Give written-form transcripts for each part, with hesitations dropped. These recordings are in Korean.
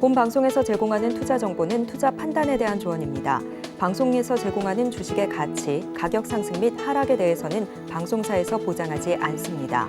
본 방송에서 제공하는 투자 정보는 투자 판단에 대한 조언입니다. 방송에서 제공하는 주식의 가치, 가격 상승 및 하락에 대해서는 방송사에서 보장하지 않습니다.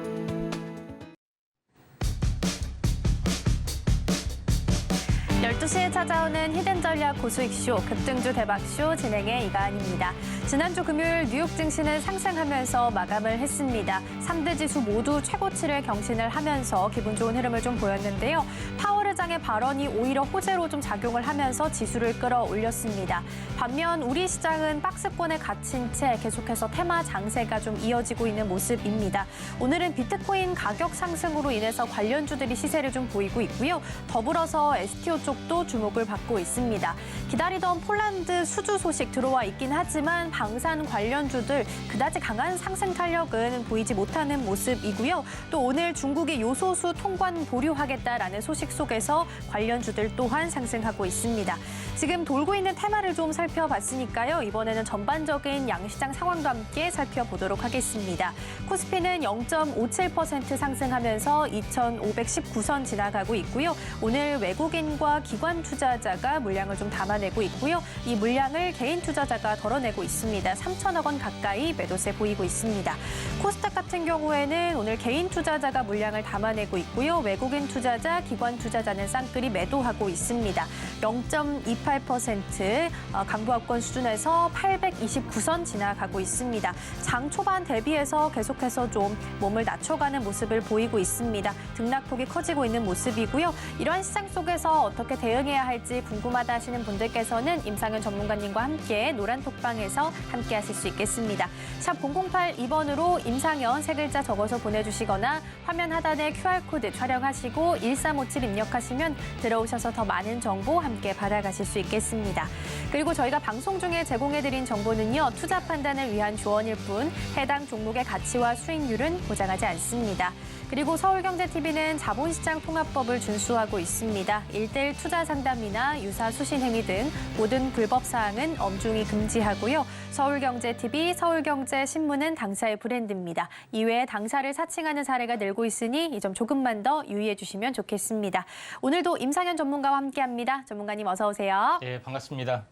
시에 찾아오는 히든 전략 고수익쇼, 급등주 대박쇼 진행의 이가은입니다. 지난주 금요일 뉴욕 증시는 상승하면서 마감을 했습니다. 3대 지수 모두 최고치를 경신을 하면서 기분 좋은 흐름을 좀 보였는데요. 파월 의장의 발언이 오히려 호재로 좀 작용을 하면서 지수를 끌어올렸습니다. 반면 우리 시장은 박스권에 갇힌 채 계속해서 테마 장세가 좀 이어지고 있는 모습입니다. 오늘은 비트코인 가격 상승으로 인해서 관련주들이 시세를 좀 보이고 있고요. 더불어서 STO 쪽도 주목을 받고 있습니다. 기다리던 폴란드 수주 소식 들어와 있긴 하지만 방산 관련주들 그다지 강한 상승 탄력은 보이지 못하는 모습이고요. 또 오늘 중국이 요소수 통관 보류하겠다라는 소식 속에서 관련주들 또한 상승하고 있습니다. 지금 돌고 있는 테마를 좀 살펴봤으니까요. 이번에는 전반적인 양시장 상황도 함께 살펴보도록 하겠습니다. 코스피는 0.57% 상승하면서 2,519선 지나가고 있고요. 오늘 외국인과 기관 투자자가 물량을 좀 담아내고 있고요. 이 물량을 개인 투자자가 덜어내고 있습니다. 3천억 원 가까이 매도세 보이고 있습니다. 코스닥 같은 경우에는 오늘 개인 투자자가 물량을 담아내고 있고요. 외국인 투자자, 기관 투자자는 쌍끌이 매도하고 있습니다. 0.28% 강보합권 수준에서 829선 지나가고 있습니다. 장 초반 대비해서 계속해서 좀 몸을 낮춰가는 모습을 보이고 있습니다. 등락폭이 커지고 있는 모습이고요. 이러한 시장 속에서 어떻게 대응해야 할지 궁금하다 하시는 분들께서는 임상현 전문가님과 함께 노란톡방에서 함께 하실 수 있겠습니다. 샵 0082번으로 임상현 세 글자 적어서 보내주시거나 화면 하단에 QR코드 촬영하시고 1357 입력하시면 들어오셔서 더 많은 정보 함께 받아가실 수 있겠습니다. 그리고 저희가 방송 중에 제공해드린 정보는요. 투자 판단을 위한 조언일 뿐 해당 종목의 가치와 수익률은 보장하지 않습니다. 그리고 서울경제TV는 자본시장 통합법을 준수하고 있습니다. 1:1 투자 상담이나 유사 수신 행위 등 모든 불법 사항은 엄중히 금지하고요. 서울경제TV, 서울경제신문은 당사의 브랜드입니다. 이외에 당사를 사칭하는 사례가 늘고 있으니 이 점 조금만 더 유의해 주시면 좋겠습니다. 오늘도 임상현 전문가와 함께합니다. 전문가님 어서 오세요. 네, 반갑습니다.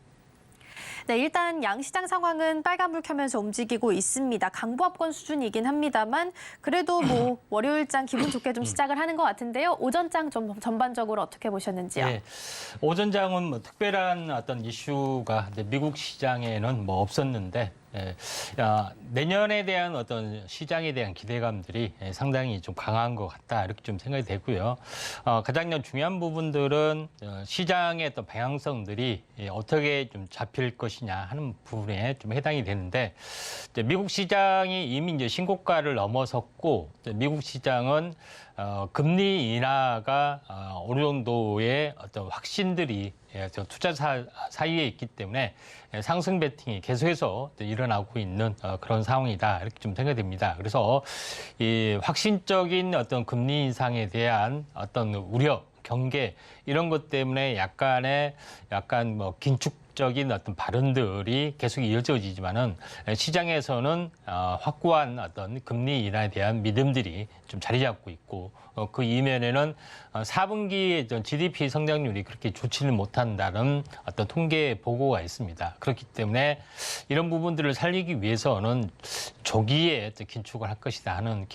네, 일단 양시장 상황은 빨간불 켜면서 움직이고 있습니다. 강보합권 수준이긴 합니다만 그래도 뭐 월요일장 기분 좋게 좀 시작을 하는 것 같은데요. 오전장 좀 전반적으로 어떻게 보셨는지요? 네, 오전장은 뭐 특별한 어떤 이슈가 미국 시장에는 뭐 없었는데 내년에 대한 어떤 시장에 대한 기대감들이 상당히 좀 강한 것 같다 이렇게 좀 생각이 되고요. 가장 중요한 부분들은 시장의 어떤 방향성들이 어떻게 좀 잡힐 것이냐 하는 부분에 좀 해당이 되는데 미국 시장이 이미 이제 신고가를 넘어섰고 미국 시장은 금리 인하가 어느 정도의 어떤 확신들이 투자사 사이에 있기 때문에 상승 베팅이 계속해서 일어나고 있는 그런 상황이다 이렇게 좀 생각됩니다. 그래서 이 확신적인 어떤 금리 인상에 대한 어떤 우려, 경계 이런 것 때문에 약간 뭐 긴축적인 어떤 발언들이 계속 이어지지만은 시장에서는 확고한 어떤 금리 인하에 대한 믿음들이 좀 자리 잡고 있고 그 이면에는 4분기 GDP 성장률이 그렇게 좋지는 못한다는 어떤 통계 보고가 있습니다. 그렇기 때문에 이런 부분들을 살리기 위해서는 조기에 긴축을 할 것이다 하는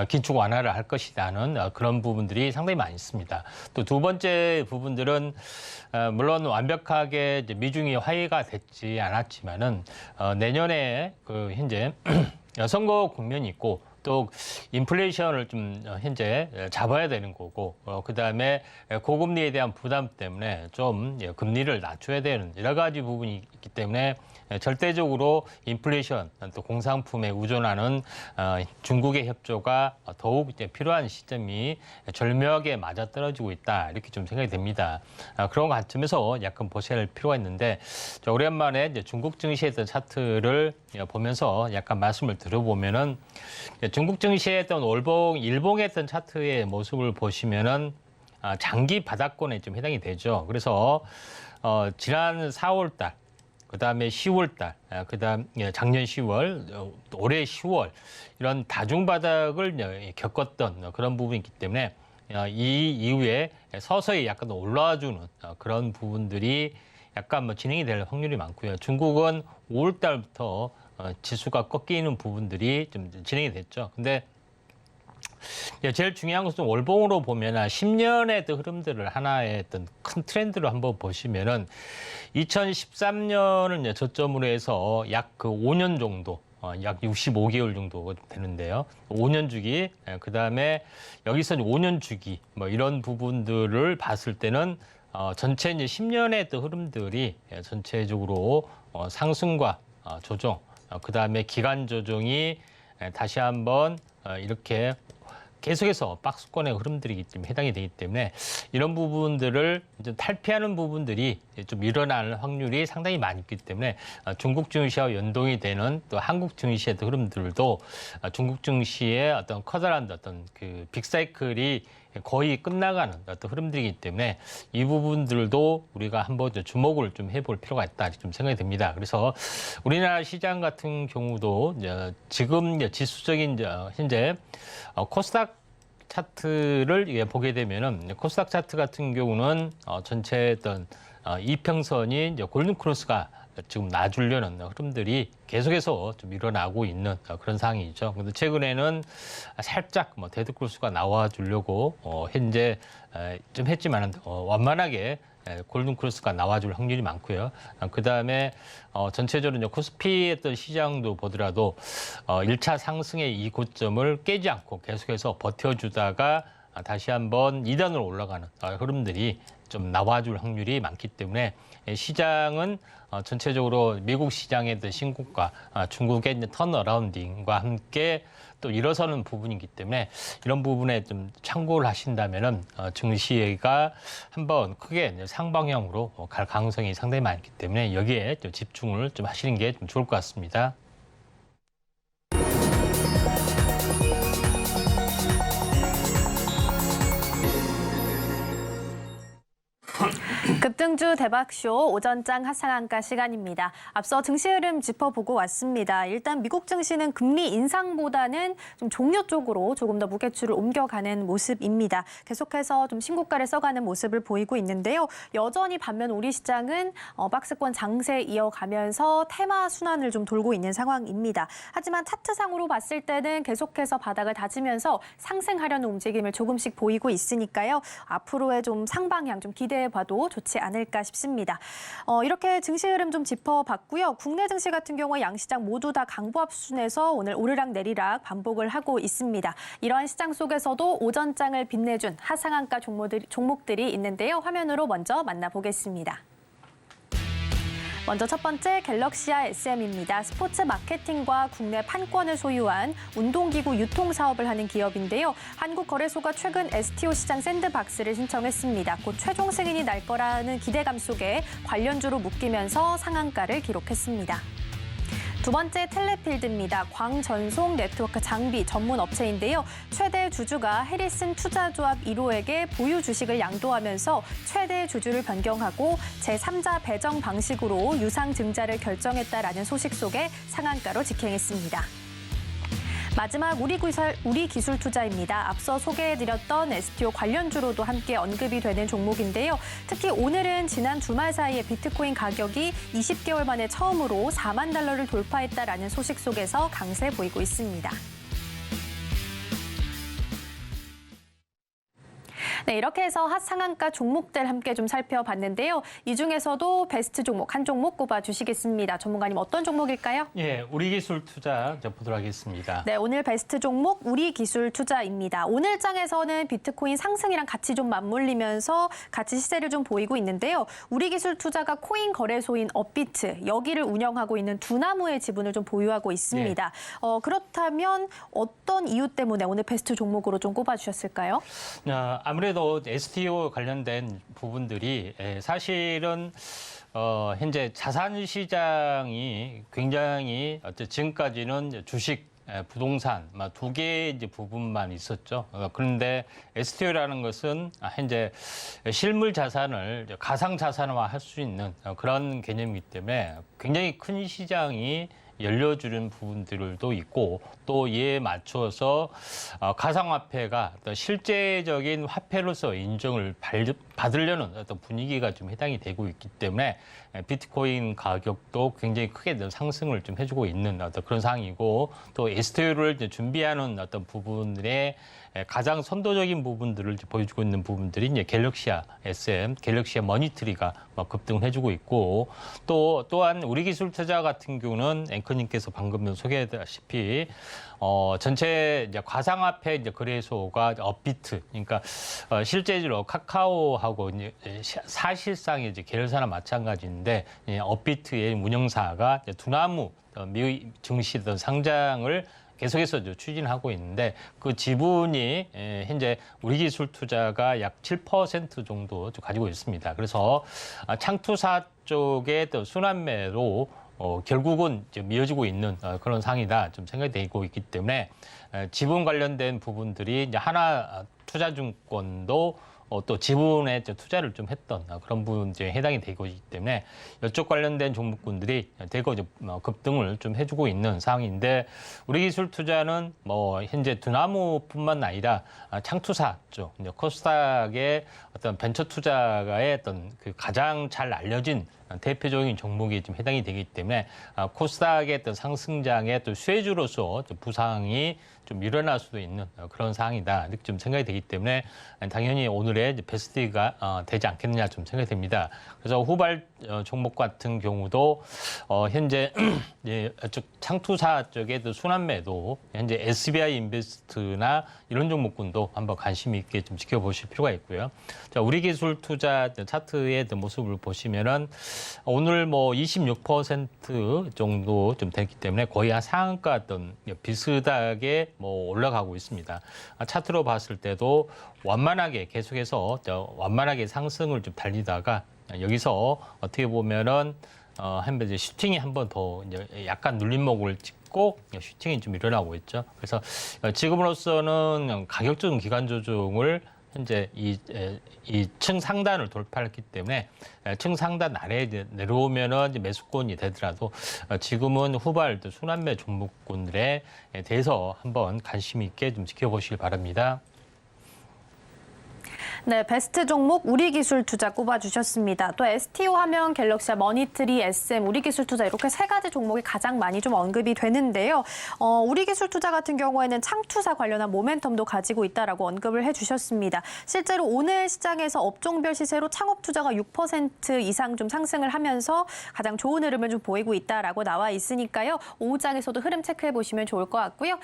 긴축 완화를 할 것이다 하는 그런 부분들이 상당히 많이 있습니다. 또 두 번째 부분들은 물론 완벽하게 미중이 화해가 됐지 않았지만은 내년에 그 현재 선거 국면이 있고 또 인플레이션을 좀 현재 잡아야 되는 거고 그다음에 고금리에 대한 부담 때문에 좀 금리를 낮춰야 되는 여러 가지 부분이 있기 때문에 절대적으로 인플레이션 또 공산품에 의존하는 중국의 협조가 더욱 이제 필요한 시점이 절묘하게 맞아떨어지고 있다 이렇게 좀 생각이 됩니다. 그런 관점에서 약간 보셔야 할 필요가 있는데 오랜만에 이제 중국 증시의 어떤 차트를 보면서 약간 말씀을 들어보면은 중국 증시의 어떤 일봉의 어떤 차트의 모습을 보시면은 장기 바닥권에 좀 해당이 되죠. 그래서 지난 4월달 그다음에 10월달, 그다음 작년 10월, 올해 10월 이런 다중 바닥을 겪었던 그런 부분이 있기 때문에 이 이후에 서서히 약간 올라와주는 그런 부분들이 약간 뭐 진행이 될 확률이 많고요. 중국은 5월 달부터 지수가 꺾이는 부분들이 좀 진행이 됐죠. 근데 제일 중요한 것은 월봉으로 보면 10년의 흐름들을 하나의 어떤 큰 트렌드로 한번 보시면은 2013년을 저점으로 해서 약 그 5년 정도, 약 65개월 정도 되는데요. 5년 주기, 그 다음에 여기서 5년 주기, 뭐 이런 부분들을 봤을 때는 전체 이제 10년의 흐름들이 전체적으로 상승과 조정, 그 다음에 기간 조정이 다시 한번 이렇게 계속해서 박스권의 흐름들이 좀 해당이 되기 때문에 이런 부분들을 좀 탈피하는 부분들이 좀 일어날 확률이 상당히 많기 때문에 중국 증시와 연동이 되는 또 한국 증시의 흐름들도 중국 증시의 어떤 커다란 어떤 그 빅사이클이 거의 끝나가는 어떤 흐름들이기 때문에 이 부분들도 우리가 한번 주목을 좀 해볼 필요가 있다 좀 생각이 듭니다. 그래서 우리나라 시장 같은 경우도 지금 지수적인 현재 코스닥 차트를 보게 되면은 코스닥 차트 같은 경우는 전체 어떤 이평선이 골든 크로스가 지금 놔주려는 흐름들이 계속해서 좀 일어나고 있는 그런 상황이죠. 근데 최근에는 살짝 뭐 데드크로스가 나와주려고 현재 좀 했지만은 완만하게 골든 크로스가 나와줄 확률이 많고요. 그 다음에 전체적으로 이제 코스피 했던 시장도 보더라도 1차 상승의 이 고점을 깨지 않고 계속해서 버텨주다가 다시 한번 2단으로 올라가는 흐름들이 좀 나와줄 확률이 많기 때문에 시장은 전체적으로 미국 시장의 신고가, 중국의 이제 턴어라운딩과 함께 또 일어서는 부분이기 때문에 이런 부분에 좀 참고를 하신다면은 증시가 한번 크게 상방향으로 갈 가능성이 상당히 많기 때문에 여기에 좀 집중을 좀 하시는 게 좀 좋을 것 같습니다. 급등주 대박쇼 오전장 하상한가 시간입니다. 앞서 증시 흐름 짚어보고 왔습니다. 일단 미국 증시는 금리 인상보다는 좀 종료 쪽으로 조금 더 무게추를 옮겨가는 모습입니다. 계속해서 좀 신고가를 써가는 모습을 보이고 있는데요. 여전히 반면 우리 시장은 박스권 장세 이어가면서 테마 순환을 좀 돌고 있는 상황입니다. 하지만 차트상으로 봤을 때는 계속해서 바닥을 다지면서 상승하려는 움직임을 조금씩 보이고 있으니까요. 앞으로의 좀 상방향 좀 기대해봐도 좋지 않을까 싶습니다. 이렇게 증시 흐름 좀 짚어봤고요. 국내 증시 같은 경우에 양시장 모두 다 강보합 수준에서 오늘 오르락 내리락 반복을 하고 있습니다. 이러한 시장 속에서도 오전장을 빛내준 하상한가 종목들이 있는데요. 화면으로 먼저 만나보겠습니다. 먼저 첫 번째 갤럭시아 SM입니다. 스포츠 마케팅과 국내 판권을 소유한 운동기구 유통 사업을 하는 기업인데요. 한국거래소가 최근 STO 시장 샌드박스를 신청했습니다. 곧 최종 승인이 날 거라는 기대감 속에 관련주로 묶이면서 상한가를 기록했습니다. 두 번째 텔레필드입니다. 광전송 네트워크 장비 전문 업체인데요. 최대 주주가 해리슨 투자조합 1호에게 보유 주식을 양도하면서 최대 주주를 변경하고 제3자 배정 방식으로 유상 증자를 결정했다라는 소식 속에 상한가로 직행했습니다. 마지막 우리 기술 투자입니다. 앞서 소개해드렸던 STO 관련주로도 함께 언급이 되는 종목인데요. 특히 오늘은 지난 주말 사이에 비트코인 가격이 20개월 만에 처음으로 4만 달러를 돌파했다라는 소식 속에서 강세 보이고 있습니다. 네, 이렇게 해서 핫상한가 종목들 함께 좀 살펴봤는데요. 이 중에서도 베스트 종목 한 종목 꼽아주시겠습니다. 전문가님 어떤 종목일까요? 예, 우리기술 투자 보도록 하겠습니다. 네, 오늘 베스트 종목 우리기술투자입니다. 오늘 장에서는 비트코인 상승이랑 같이 좀 맞물리면서 같이 시세를 좀 보이고 있는데요. 우리기술투자가 코인 거래소인 업비트, 여기를 운영하고 있는 두나무의 지분을 좀 보유하고 있습니다. 그렇다면 어떤 이유 때문에 오늘 베스트 종목으로 좀 꼽아주셨을까요? 아무래도 STO 관련된 부분들이 사실은 현재 자산 시장이 굉장히 지금까지는 주식, 부동산 두 개의 이제 부분만 있었죠. 그런데 STO라는 것은 현재 실물 자산을 가상 자산화할 수 있는 그런 개념이기 때문에 굉장히 큰 시장이 열려주는 부분들도 있고 또 이에 맞춰서 가상화폐가 어떤 실제적인 화폐로서 인정을 받으려는 어떤 분위기가 좀 해당이 되고 있기 때문에 비트코인 가격도 굉장히 크게 상승을 좀 해주고 있는 어떤 그런 상황이고 또 STO를 준비하는 어떤 부분들의 가장 선도적인 부분들을 보여주고 있는 부분들이 이제 갤럭시아 SM, 갤럭시아 머니트리가 급등을 해주고 있고 또한 우리기술투자 같은 경우는 앵커님께서 방금 소개했다시피 전체 이제 가상화폐 이제 거래소가 업비트, 그러니까 실제로 카카오하고 이제 사실상의 이제 계열사나 마찬가지인데 업비트의 운영사가 이제 두나무 미 증시 상장을 계속해서 추진하고 있는데 그 지분이 현재 우리기술투자가 약 7% 정도 가지고 있습니다. 그래서 창투사 쪽의 또 순환매로 결국은 좀 이어지고 있는 그런 상황이다 좀 생각이 되고 있기 때문에 지분 관련된 부분들이 이제 하나투자증권도 또 지분에 투자를 좀 했던 그런 부분에 해당이 되고 있기 때문에 이쪽 관련된 종목군들이 대거 급등을 좀 해주고 있는 상황인데 우리기술투자는 현재 두나무뿐만 아니라 창투사 쪽, 코스닥의 어떤 벤처 투자가의 어떤 그 가장 잘 알려진 대표적인 종목이 좀 해당이 되기 때문에 코스닥의 어떤 상승장의 또 수혜주로서 부상이 좀 일어날 수도 있는 그런 상황이다 이렇게 좀 생각이 되기 때문에 당연히 오늘의 베스트가 되지 않겠느냐 좀 생각이 됩니다. 그래서 후발 종목 같은 경우도 현재 창투사 쪽의 순환매도 현재 SBI 인베스트나 이런 종목군도 한번 관심 있게 좀 지켜보실 필요가 있고요. 자, 우리기술투자 차트의 모습을 보시면은 오늘 26% 정도 좀 됐기 때문에 거의 한 상한가 어떤 비슷하게 올라가고 있습니다. 차트로 봤을 때도 완만하게 계속해서 완만하게 상승을 좀 달리다가 여기서 어떻게 보면은 이제 슈팅이 한 번 더 약간 눌림목을 찍고 슈팅이 좀 일어나고 있죠. 그래서 지금으로서는 가격적 기간 조정을 현재 이 층 상단을 돌파했기 때문에 층 상단 아래에 내려오면은 매수권이 되더라도 지금은 후발 순환매 종목군들에 대해서 한번 관심 있게 좀 지켜보시길 바랍니다. 네, 베스트 종목 우리기술투자 꼽아주셨습니다. 또 STO 하면 갤럭시아 머니트리, SM, 우리기술투자 이렇게 세 가지 종목이 가장 많이 좀 언급이 되는데요. 우리기술투자 같은 경우에는 창투사 관련한 모멘텀도 가지고 있다라고 언급을 해주셨습니다. 실제로 오늘 시장에서 업종별 시세로 창업투자가 6% 이상 좀 상승을 하면서 가장 좋은 흐름을 좀 보이고 있다라고 나와 있으니까요. 오후장에서도 흐름 체크해 보시면 좋을 것 같고요.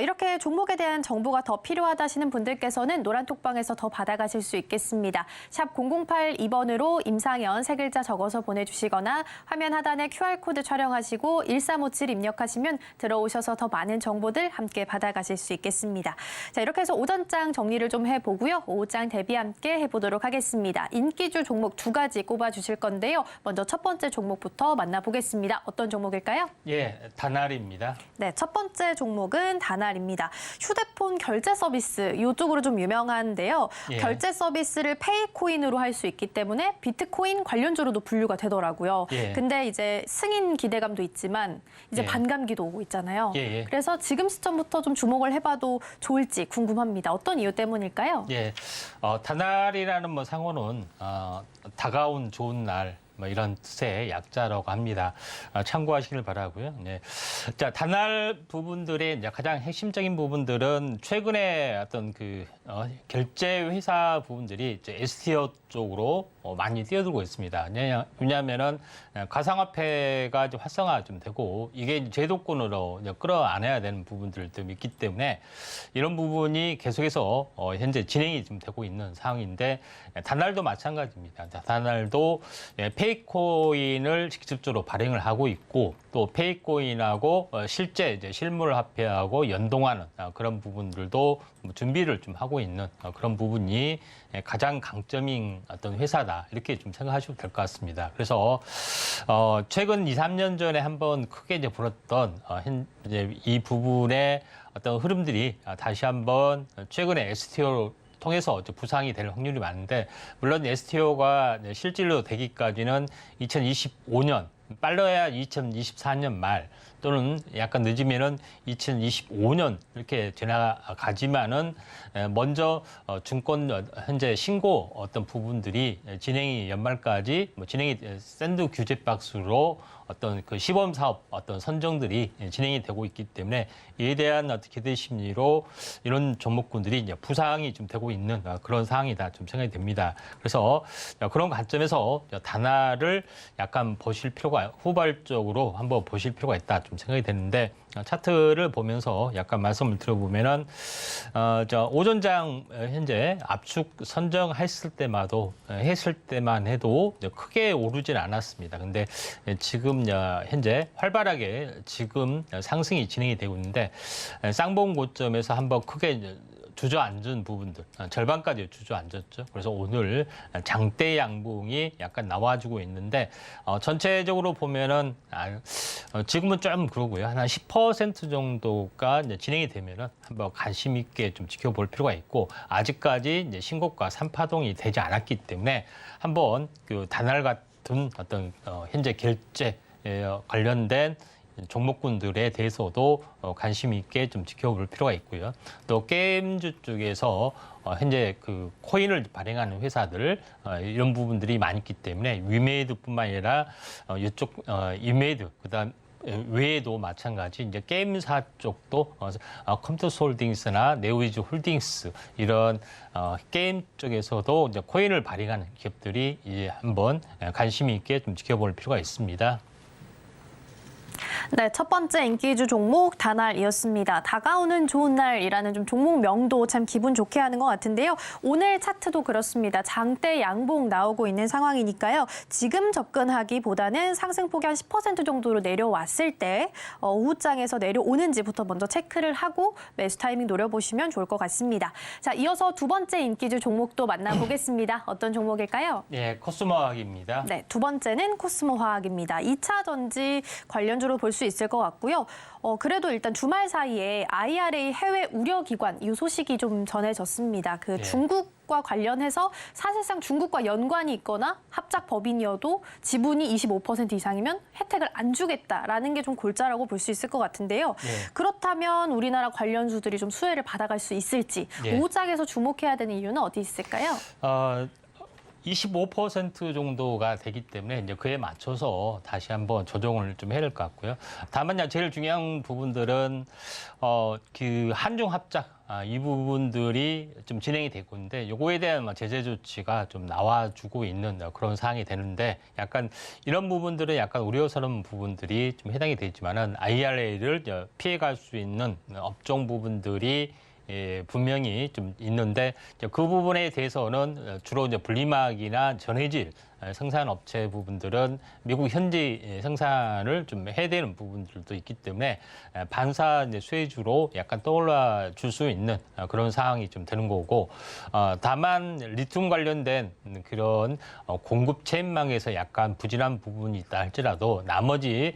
이렇게 종목에 대한 정보가 더 필요하다시는 분들께서는 노란톡방에서 더 받아가실 수 있겠습니다. 샵 0082번으로 임상현 세 글자 적어서 보내주시거나 화면 하단에 QR코드 촬영하시고 1357 입력하시면 들어오셔서 더 많은 정보들 함께 받아가실 수 있겠습니다. 자, 이렇게 해서 오전장 정리를 좀 해보고요. 오후장 대비 함께 해보도록 하겠습니다. 인기주 종목 두 가지 꼽아주실 건데요. 먼저 첫 번째 종목부터 만나보겠습니다. 어떤 종목일까요? 예, 다날입니다. 네, 첫 번째 종목은 다날입니다. 휴대폰 결제 서비스 이쪽으로 좀 유명한데요. 예. 결제 서비스를 페이코인으로 할 수 있기 때문에 비트코인 관련주로도 분류가 되더라고요. 예. 근데 이제 승인 기대감도 있지만 이제 예. 반감기도 오고 있잖아요. 예. 그래서 지금 시점부터 좀 주목을 해봐도 좋을지 궁금합니다. 어떤 이유 때문일까요? 예, 다날이라는 상호는 다가온 좋은 날. 이런 뜻의 약자라고 합니다. 참고하시길 바라고요. 네. 자, 다날 부분들의 이제 가장 핵심적인 부분들은 최근에 어떤 결제 회사 부분들이 이제 STO 쪽으로 많이 뛰어들고 있습니다. 왜냐하면은 가상화폐가 이제 활성화 좀 되고 이게 제도권으로 끌어안아야 되는 부분들도 있기 때문에 이런 부분이 계속해서 현재 진행이 좀 되고 있는 상황인데 다날도 마찬가지입니다. 다날도 페이코인을 직접적으로 발행을 하고 있고 또 페이코인하고 실제 이제 실물 화폐하고 연동하는 그런 부분들도 준비를 좀 하고 있는 그런 부분이 가장 강점인 어떤 회사다 이렇게 좀 생각하시면 될 것 같습니다. 그래서 최근 2, 3년 전에 한번 크게 이제 불었던 이제 이 부분의 어떤 흐름들이 다시 한번 최근에 STO 통해서 부상이 될 확률이 많은데 물론 STO가 실질로 되기까지는 2025년 빨라야 2024년 말 또는 약간 늦으면은 2025년 이렇게 지나가지만은 먼저 증권 현재 신고 어떤 부분들이 진행이 연말까지 진행이 샌드 규제 박스로 어떤 그 시범 사업 어떤 선정들이 진행이 되고 있기 때문에 이에 대한 어떤 기대 심리로 이런 종목군들이 이제 부상이 좀 되고 있는 그런 상황이다 좀 생각이 됩니다. 그래서 그런 관점에서 단화를 약간 보실 필요가 후발적으로 한번 보실 필요가 있다 좀 생각이 되는데 차트를 보면서 약간 말씀을 드려보면은 오전장 현재 압축 선정했을 때만 해도 크게 오르진 않았습니다. 근데 지금 현재 활발하게 지금 상승이 진행이 되고 있는데 쌍봉 고점에서 한번 크게 주저앉은 부분들, 절반까지 주저앉았죠. 그래서 오늘 장대 양봉이 약간 나와주고 있는데 전체적으로 보면은 지금은 좀 그러고요. 한 10% 정도가 이제 진행이 되면은 한번 관심 있게 좀 지켜볼 필요가 있고 아직까지 이제 신고가 3파동이 되지 않았기 때문에 한번 그 단알 같은 어떤 현재 결제 관련된 종목군들에 대해서도 관심 있게 좀 지켜볼 필요가 있고요. 또 게임주 쪽에서 현재 그 코인을 발행하는 회사들 이런 부분들이 많이 있기 때문에 위메이드뿐만 아니라 이쪽 위메이드 그다음 외에도 마찬가지 이제 게임사 쪽도 컴퓨터 홀딩스나 네오위즈 홀딩스 이런 게임 쪽에서도 이제 코인을 발행하는 기업들이 이제 한번 관심 있게 좀 지켜볼 필요가 있습니다. 네, 첫 번째 인기주 종목 단알이었습니다. 다가오는 좋은 날이라는 좀 종목명도 참 기분 좋게 하는 것 같은데요. 오늘 차트도 그렇습니다. 장대 양봉 나오고 있는 상황이니까요. 지금 접근하기보다는 상승폭이 한 10% 정도로 내려왔을 때 오후장에서 내려오는지부터 먼저 체크를 하고 매수 타이밍 노려보시면 좋을 것 같습니다. 자, 이어서 두 번째 인기주 종목도 만나보겠습니다. 어떤 종목일까요? 네, 코스모화학입니다. 네, 두 번째는 코스모화학입니다. 2차 전지 관련주로 볼 수 있을 것 같고요. 그래도 일단 주말 사이에 IRA 해외 우려 기관 이 소식이 좀 전해졌습니다. 그 중국과 관련해서 사실상 중국과 연관이 있거나 합작 법인이어도 지분이 25% 이상이면 혜택을 안 주겠다라는 게 좀 골자라고 볼 수 있을 것 같은데요. 그렇다면 우리나라 관련주들이 좀 수혜를 받아갈 수 있을지 오후장에서 주목해야 되는 이유는 어디 있을까요? 25% 정도가 되기 때문에 이제 그에 맞춰서 다시 한번 조정을 좀 해야 될 것 같고요. 다만 제일 중요한 부분들은 그 한중 합작 이 부분들이 좀 진행이 되고 있는데 요거에 대한 제재 조치가 좀 나와주고 있는 그런 상황이 되는데 약간 이런 부분들은 약간 우려스러운 부분들이 좀 해당이 되지만은 IRA를 피해갈 수 있는 업종 부분들이 분명히 좀 있는데 그 부분에 대해서는 주로 이제 분리막이나 전해질 생산업체 부분들은 미국 현지 생산을 좀 해야 되는 부분들도 있기 때문에 반사 이제 수혜주로 약간 떠올라 줄 수 있는 그런 상황이 좀 되는 거고 다만 리튬 관련된 그런 공급 체인망에서 약간 부진한 부분이 있다 할지라도 나머지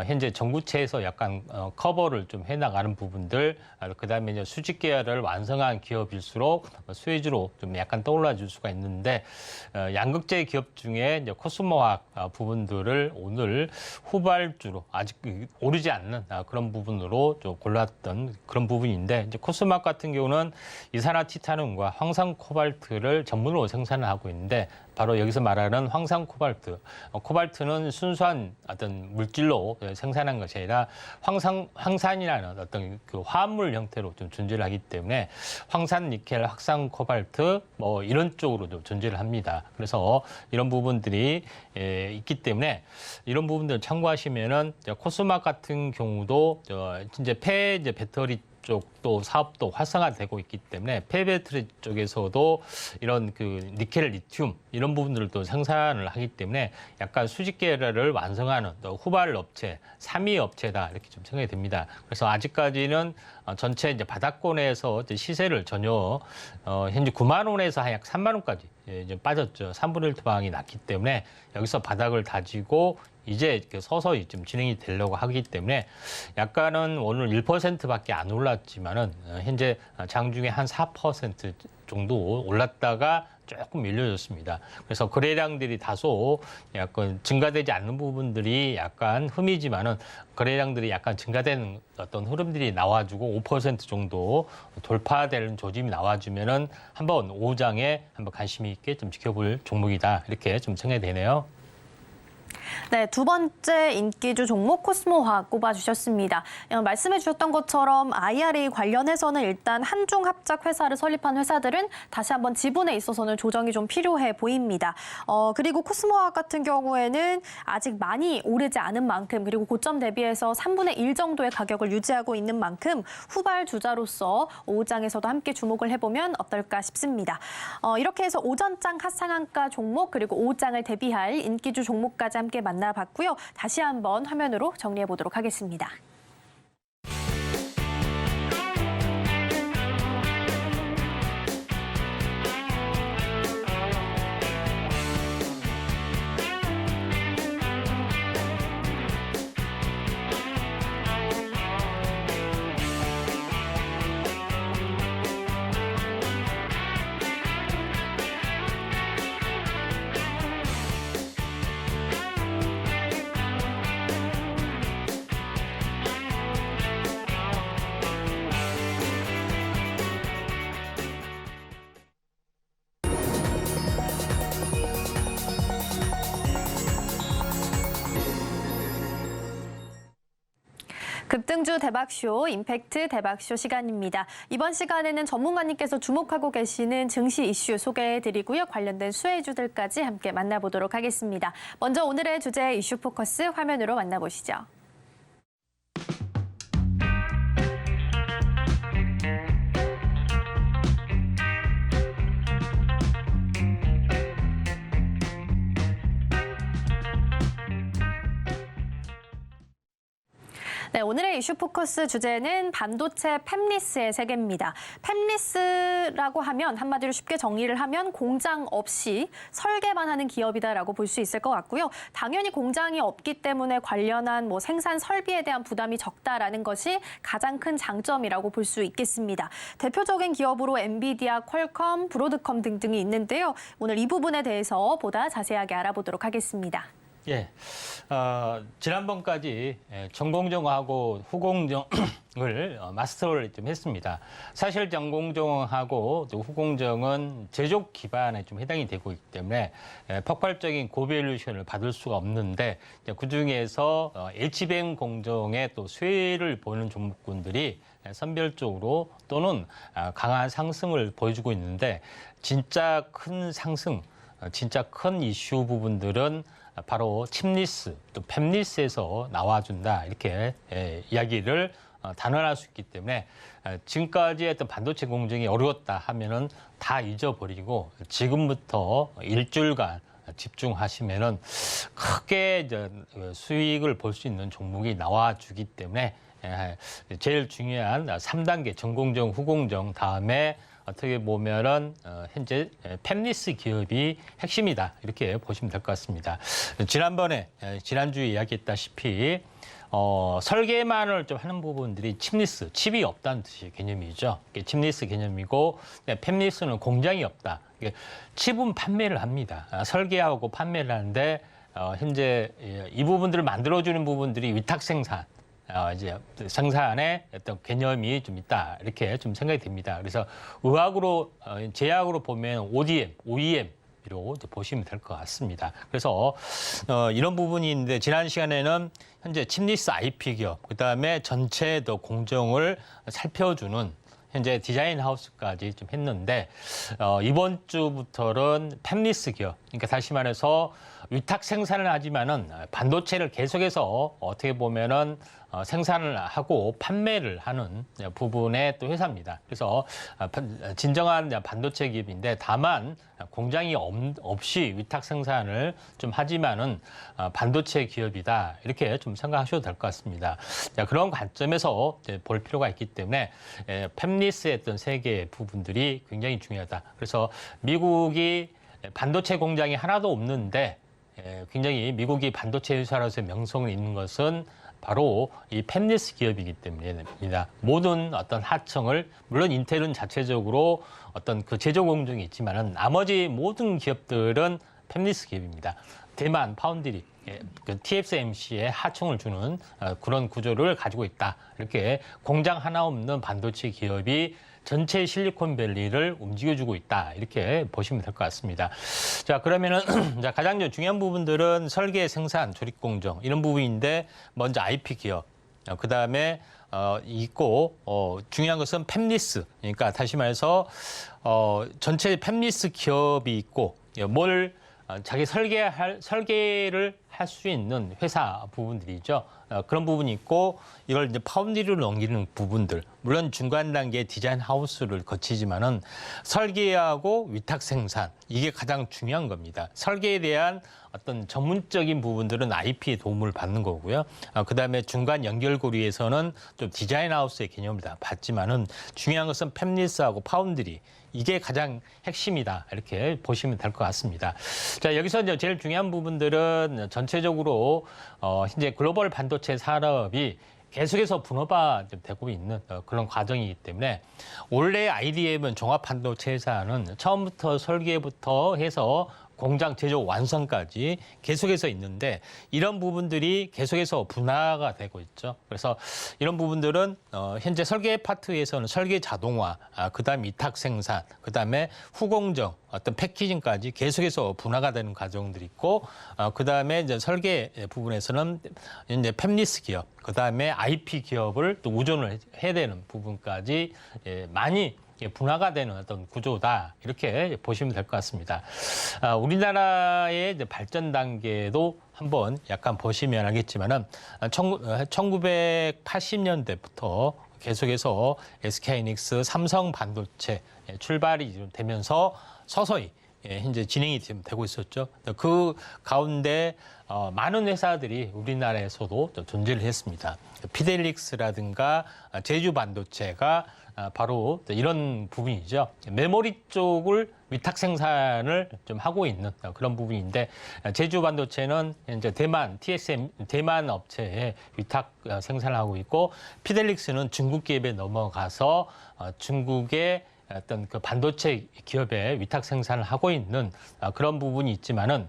현재 전구체에서 약간 커버를 좀 해나가는 부분들 그다음에 이제 수직 계열을 완성한 기업일수록 수혜주로 좀 약간 떠올라 줄 수가 있는데 양극재 기업 중에 이제 코스모화학 부분들을 오늘 후발주로 아직 오르지 않는 그런 부분으로 좀 골랐던 그런 부분인데 이제 코스모화학 같은 경우는 이산화티타늄과 황산 코발트를 전문으로 생산을 하고 있는데 바로 여기서 말하는 황산 코발트. 코발트는 순수한 어떤 물질로 생산한 것이 아니라 황산이라는 어떤 그 화합물 형태로 좀 존재를 하기 때문에 황산, 니켈, 확산, 코발트 뭐 이런 쪽으로 좀 존재를 합니다. 그래서 이런 부분들이 있기 때문에 이런 부분들 참고하시면은 코스모화학 같은 경우도 이제 이제 배터리 쪽도 사업도 활성화되고 있기 때문에 폐배터리 쪽에서도 이런 그 니켈, 리튬 이런 부분들도 생산을 하기 때문에 약간 수직 계열을 완성하는 후발 업체, 3위 업체다 이렇게 좀 생각이 됩니다. 그래서 아직까지는 전체 이제 바닥권에서 이제 시세를 전혀 현재 9만 원에서 약 3만 원까지 이제 빠졌죠. 3분의 1 토방이 났기 때문에 여기서 바닥을 다지고 이제 서서히 좀 진행이 되려고 하기 때문에 약간은 오늘 1%밖에 안 올랐지만은 현재 장중에 한 4% 정도 올랐다가 조금 밀려졌습니다. 그래서 거래량들이 다소 약간 증가되지 않는 부분들이 약간 흠이지만은 거래량들이 약간 증가되는 어떤 흐름들이 나와주고 5% 정도 돌파되는 조짐이 나와주면은 한번 오후장에 한번 관심 있게 좀 지켜볼 종목이다 이렇게 좀 생각이 되네요. 네, 두 번째 인기주 종목 코스모화학 꼽아주셨습니다. 말씀해 주셨던 것처럼 IRA 관련해서는 일단 한중 합작 회사를 설립한 회사들은 다시 한번 지분에 있어서는 조정이 좀 필요해 보입니다. 그리고 코스모화학 같은 경우에는 아직 많이 오르지 않은 만큼 그리고 고점 대비해서 3분의 1 정도의 가격을 유지하고 있는 만큼 후발 주자로서 오후장에서도 함께 주목을 해보면 어떨까 싶습니다. 이렇게 해서 오전장 하상한가 종목 그리고 오후장을 대비할 인기주 종목까지 함께 만나봤고요. 다시 한번 화면으로 정리해 보도록 하겠습니다. 급등주 대박쇼, 임팩트 대박쇼 시간입니다. 이번 시간에는 전문가님께서 주목하고 계시는 증시 이슈 소개해드리고요. 관련된 수혜주들까지 함께 만나보도록 하겠습니다. 먼저 오늘의 주제 이슈 포커스 화면으로 만나보시죠. 네, 오늘의 이슈 포커스 주제는 반도체 팹리스의 세계입니다. 팹리스라고 하면 한마디로 쉽게 정리를 하면 공장 없이 설계만 하는 기업이다라고 볼 수 있을 것 같고요. 당연히 공장이 없기 때문에 관련한 생산 설비에 대한 부담이 적다라는 것이 가장 큰 장점이라고 볼 수 있겠습니다. 대표적인 기업으로 엔비디아, 퀄컴, 브로드컴 등등이 있는데요. 오늘 이 부분에 대해서 보다 자세하게 알아보도록 하겠습니다. 예, 지난번까지 전공정하고 후공정을 마스터를 좀 했습니다. 사실 전공정하고 또 후공정은 제조 기반에 좀 해당이 되고 있기 때문에 폭발적인 고밸류션을 받을 수가 없는데 그 중에서 HBM 공정의 또 수혜를 보는 종목군들이 선별적으로 또는 강한 상승을 보여주고 있는데 진짜 큰 상승, 진짜 큰 이슈 부분들은 바로 칩리스, 또 팹리스에서 나와준다 이렇게 이야기를 단언할 수 있기 때문에 지금까지 했던 반도체 공정이 어려웠다 하면은 다 잊어버리고 지금부터 일주일간 집중하시면은 크게 수익을 볼 수 있는 종목이 나와주기 때문에 제일 중요한 3단계 전공정, 후공정 다음에 어떻게 보면은 현재 팹리스 기업이 핵심이다 이렇게 보시면 될 것 같습니다. 지난주에 이야기했다시피 설계만을 좀 하는 부분들이 칩리스, 칩이 없다는 뜻의 개념이죠. 칩리스 개념이고 팹리스는 공장이 없다. 칩은 판매를 합니다. 설계하고 판매를 하는데 현재 이 부분들을 만들어주는 부분들이 위탁 생산. 이제 생산에 어떤 개념이 좀 있다 이렇게 좀 생각이 됩니다. 그래서 제약으로 보면 OEM으로 보시면 될 것 같습니다. 그래서 이런 부분이 있는데 지난 시간에는 현재 칩리스 IP 기업, 그다음에 전체 더 공정을 살펴주는 현재 디자인 하우스까지 좀 했는데 이번 주부터는 팹리스 기업, 그러니까 다시 말해서 위탁 생산을 하지만은 반도체를 계속해서 어떻게 보면은 생산을 하고 판매를 하는 부분의 또 회사입니다. 그래서 진정한 반도체 기업인데 다만 공장이 없이 위탁 생산을 좀 하지만은 반도체 기업이다 이렇게 좀 생각하셔도 될 것 같습니다. 그런 관점에서 볼 필요가 있기 때문에 팹리스의 어떤 세계 부분들이 굉장히 중요하다. 그래서 미국이 반도체 공장이 하나도 없는데 굉장히 미국이 반도체 회사로서의 명성을 잇는 것은 바로 이 팹리스 기업이기 때문입니다. 모든 어떤 하청을 물론 인텔은 자체적으로 어떤 그 제조 공정이 있지만은 나머지 모든 기업들은 팹리스 기업입니다. 대만 파운드리, 그 TSMC에 하청을 주는 그런 구조를 가지고 있다. 이렇게 공장 하나 없는 반도체 기업이 전체 실리콘밸리를 움직여주고 있다. 이렇게 보시면 될 것 같습니다. 자, 그러면은 자, 가장 중요한 부분들은 설계, 생산, 조립 공정 이런 부분인데 먼저 IP 기업, 그 다음에 있고 중요한 것은 팹리스. 그러니까 다시 말해서 전체 팹리스 기업이 있고 뭘 자기 설계를 할 수 있는 회사 부분들이죠. 그런 부분이 있고 이걸 이제 파운드리로 넘기는 부분들. 물론 중간 단계 디자인 하우스를 거치지만은 설계하고 위탁 생산 이게 가장 중요한 겁니다. 설계에 대한 어떤 전문적인 부분들은 IP의 도움을 받는 거고요. 그다음에 중간 연결고리에서는 좀 디자인 하우스의 개념을 다 받지만은 중요한 것은 팹리스하고 파운드리 이게 가장 핵심이다. 이렇게 보시면 될 것 같습니다. 자, 여기서 이제 제일 중요한 부분들은 전체적으로 현재 글로벌 반도체 산업이 계속해서 분업화 되고 있는 그런 과정이기 때문에 원래 IDM은 종합 반도체 회사는 처음부터 설계부터 해서 공장 제조 완성까지 계속해서 있는데 이런 부분들이 계속해서 분화가 되고 있죠. 그래서 이런 부분들은 현재 설계 파트에서는 설계 자동화, 그다음 위탁 생산, 그다음에 후공정, 어떤 패키징까지 계속해서 분화가 되는 과정들이 있고, 그다음에 이제 설계 부분에서는 이제 팹리스 기업, 그다음에 IP 기업을 또 의존을 해야 되는 부분까지 많이 분화가 되는 어떤 구조다 이렇게 보시면 될 것 같습니다. 우리나라의 이제 발전 단계도 한번 약간 보시면 알겠지만은 1980년대부터 계속해서 SK하이닉스, 삼성 반도체 출발이 되면서 서서히 현재 진행이 되고 있었죠. 그 가운데 많은 회사들이 우리나라에서도 존재를 했습니다. 피델릭스라든가 제주 반도체가 바로 이런 부분이죠. 메모리 쪽을 위탁 생산을 좀 하고 있는 그런 부분인데 제주 반도체는 이제 대만 대만 업체에 위탁 생산을 하고 있고 피델릭스는 중국 기업에 넘어가서 중국의 어떤 그 반도체 기업에 위탁 생산을 하고 있는 그런 부분이 있지만은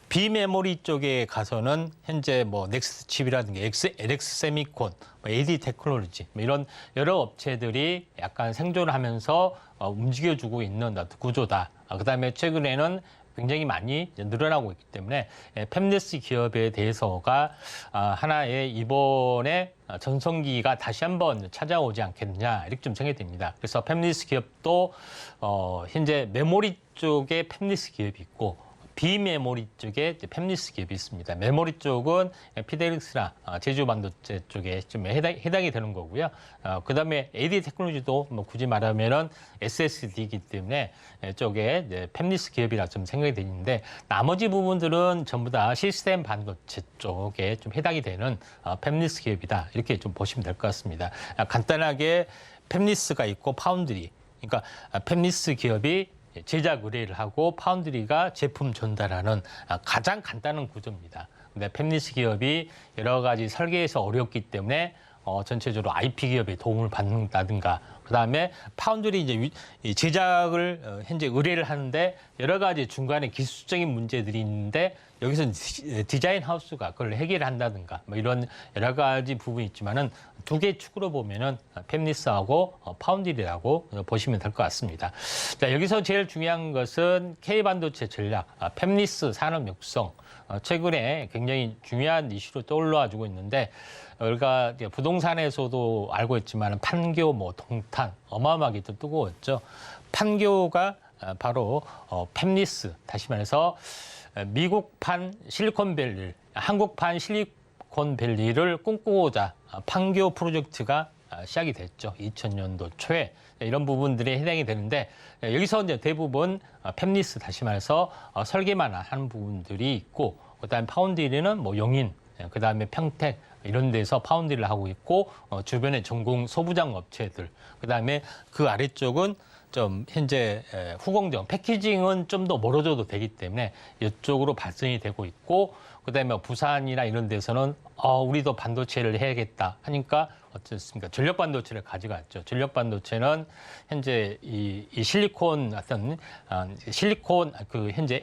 비메모리 쪽에 가서는 현재 뭐 넥스트 칩이라든가 LX 세미콘, AD 테크놀로지 이런 여러 업체들이 약간 생존을 하면서 움직여주고 있는 구조다. 그다음에 최근에는 굉장히 많이 늘어나고 있기 때문에 팹리스 기업에 대해서가 하나의 이번에 전성기가 다시 한번 찾아오지 않겠느냐 이렇게 좀 생각이 됩니다. 그래서 팹리스 기업도 현재 메모리 쪽에 팹리스 기업이 있고 비메모리 쪽에 팹리스 기업이 있습니다. 메모리 쪽은 피델릭스나 제주 반도체 쪽에 좀 해당이 되는 거고요. 그다음에 AD 테크놀로지도 뭐 굳이 말하면은 SSD이기 때문에 쪽에 팹리스 기업이라 좀 생각이 되는데 나머지 부분들은 전부 다 시스템 반도체 쪽에 좀 해당이 되는 팹리스 기업이다. 이렇게 좀 보시면 될 것 같습니다. 간단하게 팹리스가 있고 파운드리. 그러니까 팹리스 기업이 제작 의뢰를 하고 파운드리가 제품 전달하는 가장 간단한 구조입니다. 근데 팹리스 기업이 여러 가지 설계에서 어렵기 때문에 전체적으로 IP 기업의 도움을 받는다든가 그다음에 파운드리 이제 제작을 현재 의뢰를 하는데 여러 가지 중간에 기술적인 문제들이 있는데 여기서 디자인 하우스가 그걸 해결한다든가 뭐 이런 여러 가지 부분이 있지만은 두 개 축으로 보면은 팹리스하고 파운드리라고 보시면 될 것 같습니다. 자, 여기서 제일 중요한 것은 K반도체 전략, 팹리스 산업 육성. 최근에 굉장히 중요한 이슈로 떠올라주고 있는데 우리가 부동산에서도 알고 있지만 판교, 뭐 동탄 어마어마하게 또 뜨거웠죠. 판교가 바로 팹리스, 다시 말해서 미국판 실리콘밸리, 한국판 실리콘밸리를 꿈꾸고자 판교 프로젝트가 시작이 됐죠. 2000년도 초에 이런 부분들이 해당이 되는데 여기서 이제 대부분 팹리스 다시 말해서 설계만 하는 부분들이 있고 그다음에 파운드리는 뭐 용인, 그다음에 평택 이런 데서 파운드리를 하고 있고 주변에 전공 소부장 업체들 그다음에 그 아래쪽은 좀 현재 후공정, 패키징은 좀 더 멀어져도 되기 때문에 이쪽으로 발전이 되고 있고, 그다음에 부산이나 이런 데서는 우리도 반도체를 해야겠다 하니까 어떻습니까? 전력 반도체를 가져갔죠. 전력 반도체는 현재 이 실리콘 실리콘 현재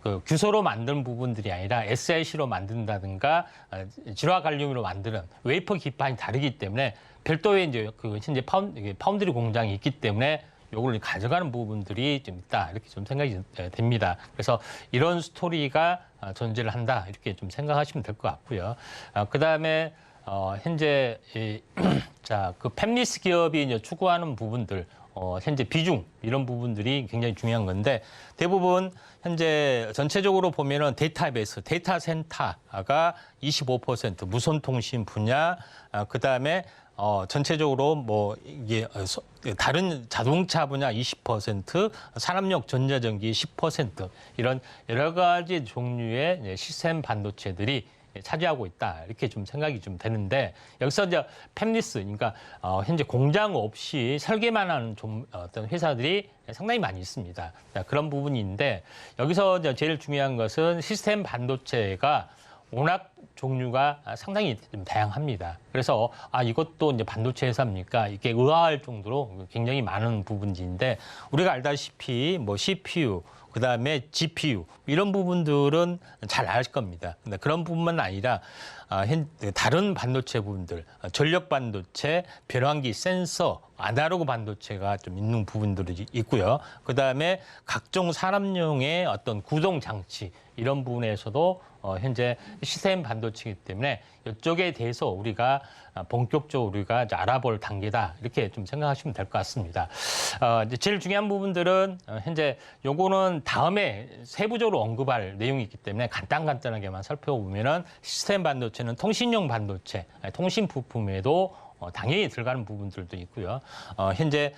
그 규소로 만든 부분들이 아니라 SiC로 만든다든가 질화 갈륨으로 만드는 웨이퍼 기판이 다르기 때문에 별도의 이제 그 현재 파운드리 공장이 있기 때문에 요걸 가져가는 부분들이 좀 있다, 이렇게 좀 생각이 됩니다. 그래서 이런 스토리가 존재를 한다, 이렇게 좀 생각하시면 될 것 같고요. 그다음에 현재 그 팹리스 기업이 이제 추구하는 부분들, 현재 비중 이런 부분들이 굉장히 중요한 건데, 대부분 현재 전체적으로 보면은 데이터베이스, 데이터 센터가 25%, 무선 통신 분야, 그다음에 전체적으로 뭐 이게 다른 자동차 분야 20%, 산업용 전자전기 10% 이런 여러 가지 종류의 시스템 반도체들이 차지하고 있다, 이렇게 좀 생각이 좀 되는데, 여기서 이제 팹리스, 그러니까 현재 공장 없이 설계만 하는 어떤 회사들이 상당히 많이 있습니다. 그런 부분인데, 여기서 이제 제일 중요한 것은 시스템 반도체가 워낙 종류가 상당히 좀 다양합니다. 그래서 이것도 이제 반도체 회사입니까? 이게 의아할 정도로 굉장히 많은 부분인데, 우리가 알다시피 뭐 CPU, 그다음에 GPU 이런 부분들은 잘 알 겁니다. 근데 그런 부분만 아니라 다른 반도체 부분들, 전력 반도체, 별환기 센서, 아날로그 반도체가 좀 있는 부분들이 있고요. 그다음에 각종 산업용의 어떤 구동 장치 이런 부분에서도 현재 시스템 반도체이기 때문에 이쪽에 대해서 우리가 본격적으로 우리가 이제 알아볼 단계다, 이렇게 좀 생각하시면 될 것 같습니다. 이제 제일 중요한 부분들은 현재 요거는 다음에 세부적으로 언급할 내용이 있기 때문에 간단하게만 살펴보면은, 시스템 반도체는 통신용 반도체, 통신 부품에도 당연히 들어가는 부분들도 있고요. 현재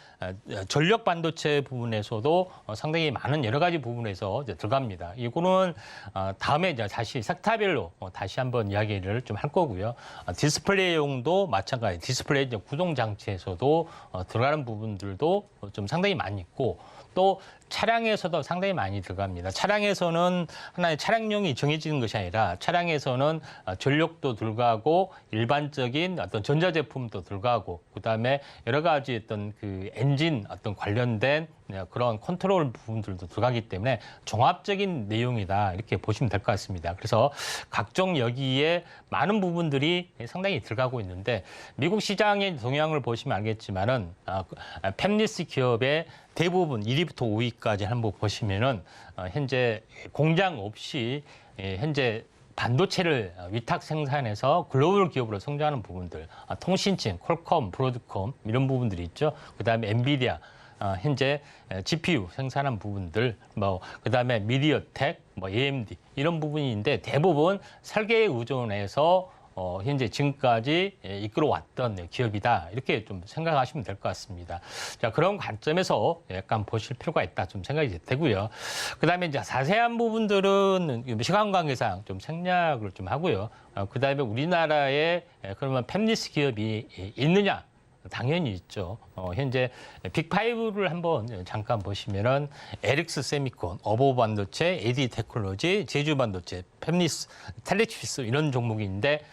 전력 반도체 부분에서도 상당히 많은 여러 가지 부분에서 이제 들어갑니다. 이거는 다음에 이제 다시 섹터별로 다시 한번 이야기를 좀 할 거고요. 디스플레이용도 마찬가지, 디스플레이 이제 구동 장치에서도 들어가는 부분들도 좀 상당히 많이 있고, 또 차량에서도 상당히 많이 들어갑니다. 차량에서는 하나의 차량용이 정해지는 것이 아니라, 차량에서는 전력도 들어가고 일반적인 어떤 전자제품도 들어가고, 그다음에 여러 가지 어떤 그 엔진 어떤 관련된 그런 컨트롤 부분들도 들어가기 때문에 종합적인 내용이다, 이렇게 보시면 될 것 같습니다. 그래서 각종 여기에 많은 부분들이 상당히 들어가고 있는데, 미국 시장의 동향을 보시면 알겠지만은 팹리스 기업의 대부분 1위부터 5위까지 한번 보시면은 현재 공장 없이 현재 반도체를 위탁 생산해서 글로벌 기업으로 성장하는 부분들, 통신층, 퀄컴, 브로드컴 이런 부분들이 있죠. 그다음에 엔비디아, 현재 GPU 생산한 부분들, 그다음에 미디어텍, AMD 이런 부분인데, 대부분 설계에 의존해서 현재 지금까지 이끌어왔던 기업이다, 이렇게 좀 생각하시면 될 것 같습니다. 자, 그런 관점에서 약간 보실 필요가 있다, 좀 생각이 되고요. 그다음에 이제 자세한 부분들은 시간 관계상 좀 생략을 좀 하고요. 그다음에 우리나라에 그러면 팹리스 기업이 있느냐? 당연히 있죠. 현재 빅5를 한번 잠깐 보시면은 에릭스 세미콘, 어보 반도체, AD 테크놀로지, 제주 반도체, 팹리스, 텔레치스 이런 종목이 있는데,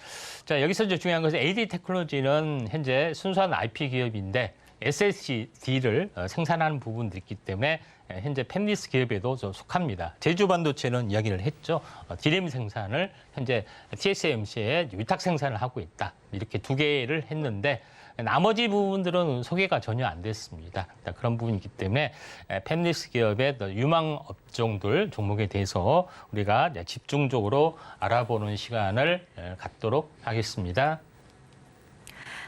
자, 여기서 이제 중요한 것은 AD 테크놀로지는 현재 순수한 IP 기업인데 SSD를 생산하는 부분도 있기 때문에 현재 팹리스 기업에도 속합니다. 제주 반도체는 이야기를 했죠. 디램 생산을 현재 TSMC에 위탁 생산을 하고 있다, 이렇게 두 개를 했는데, 나머지 부분들은 소개가 전혀 안 됐습니다. 그런 부분이기 때문에 팹리스 기업의 유망 업종들 종목에 대해서 우리가 집중적으로 알아보는 시간을 갖도록 하겠습니다.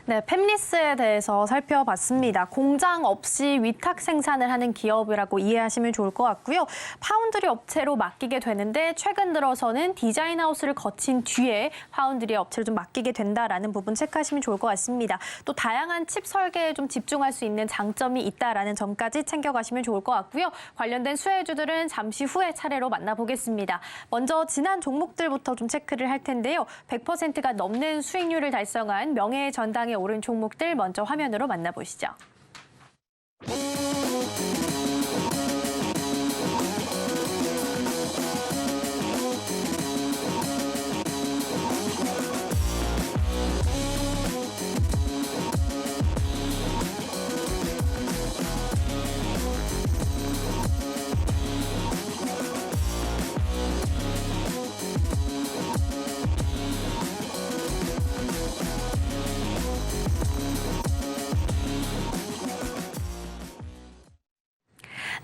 네, 팹리스에 대해서 살펴봤습니다. 공장 없이 위탁 생산을 하는 기업이라고 이해하시면 좋을 것 같고요. 파운드리 업체로 맡기게 되는데, 최근 들어서는 디자인 하우스를 거친 뒤에 파운드리 업체를 좀 맡기게 된다라는 부분 체크하시면 좋을 것 같습니다. 또 다양한 칩 설계에 좀 집중할 수 있는 장점이 있다라는 점까지 챙겨가시면 좋을 것 같고요. 관련된 수혜주들은 잠시 후에 차례로 만나보겠습니다. 먼저 지난 종목들부터 좀 체크를 할 텐데요. 100%가 넘는 수익률을 달성한 명예의 전당에 오른 종목들 먼저 화면으로 만나보시죠.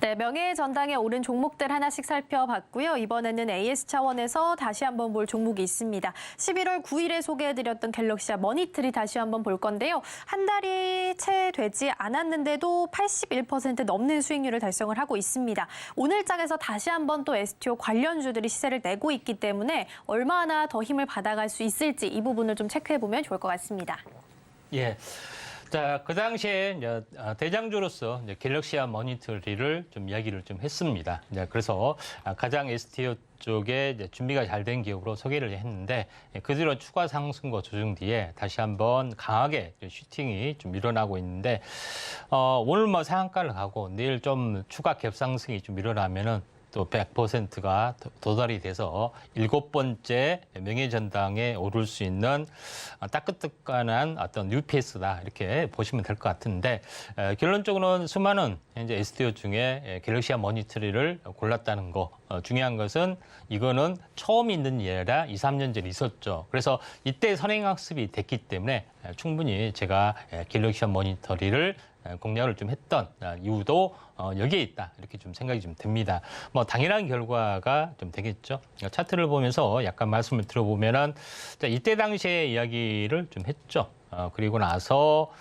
네, 명예의 전당에 오른 종목들 하나씩 살펴봤고요. 이번에는 AS 차원에서 다시 한번 볼 종목이 있습니다. 11월 9일에 소개해드렸던 갤럭시아 머니트리 다시 한번 볼 건데요. 한 달이 채 되지 않았는데도 81% 넘는 수익률을 달성을 하고 있습니다. 오늘 장에서 다시 한번 또 STO 관련주들이 시세를 내고 있기 때문에 얼마나 더 힘을 받아갈 수 있을지 이 부분을 좀 체크해보면 좋을 것 같습니다. 예. 자, 그 당시에 이제 대장주로서 이제 갤럭시아 머니터리를 좀 이야기를 좀 했습니다. 이제 그래서 가장 STO 쪽에 이제 준비가 잘 된 기업으로 소개를 했는데 그 뒤로 추가 상승과 조정 뒤에 다시 한번 강하게 슈팅이 좀 일어나고 있는데 오늘 뭐 상한가를 가고 내일 좀 추가 갭상승이 좀 일어나면은 또 100%가 도달이 돼서 7번째 명예전당에 오를 수 있는 따끈따끈한 어떤 뉴페이스다 이렇게 보시면 될 것 같은데 결론적으로는 수많은 현재 STO 중에 갤럭시아 머니터리를 골랐다는 거 중요한 것은 이거는 처음 있는 일이 아니라 2, 3년 전에 있었죠. 그래서 이때 선행학습이 됐기 때문에 충분히 제가 갤럭시아 머니터리를 공략을 좀 했던 이유도 여기에 있다 이렇게 좀 생각이 좀 듭니다. 뭐 당연한 결과가 좀 되겠죠. 차트를 보면서 약간 말씀을 들어보면은 이때 당시에 이야기를 좀 했죠. 그리고 나서